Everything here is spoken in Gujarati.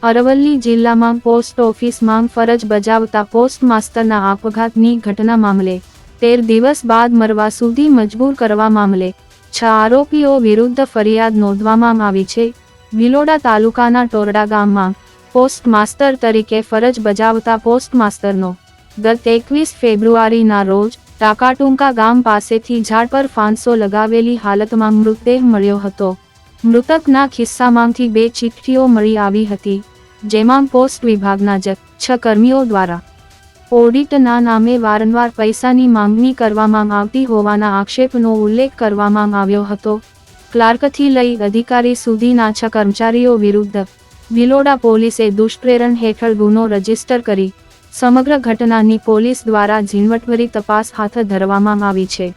અરવલ્લી જિલ્લામાં પોસ્ટ ઓફિસમાં ફરજ બજાવતા પોસ્ટ માસ્ટરના આપઘાતની ઘટના મામલે 13 દિવસ બાદ મરવા સુધી મજબૂર કરવા મામલે 6 આરોપીઓ વિરુદ્ધ ફરિયાદ નોંધવામાં આવી છે। ભિલોડા તાલુકાના ટોરડા ગામમાં પોસ્ટ માસ્ટર તરીકે ફરજ બજાવતા પોસ્ટ માસ્ટરનો ગત 21 ફેબ્રુઆરીના રોજ ટાકાટુંકા ગામ પાસેથી ઝાડ પર ફાંસો લગાવેલી હાલતમાં મૃતદેહ મળ્યો હતો। મૃતકના ખિસ્સામાંથી 2 ચિઠ્ઠીઓ મળી આવી હતી, જેમાં પોસ્ટ વિભાગના 6 કર્મીઓ દ્વારા ઓડિટના નામે વારંવાર પૈસાની માંગણી કરવામાં આવતી હોવાના આક્ષેપનો ઉલ્લેખ કરવામાં આવ્યો હતો। ક્લાર્કથી લઈ અધિકારી સુધીના 6 કર્મચારીઓ વિરુદ્ધ ભિલોડા પોલીસે દુષ્પ્રેરણ હેઠળ ગુનો રજીસ્ટર કરી સમગ્ર ઘટનાની પોલીસ દ્વારા ઝીણવટભરી તપાસ હાથ ધરવામાં આવી છે।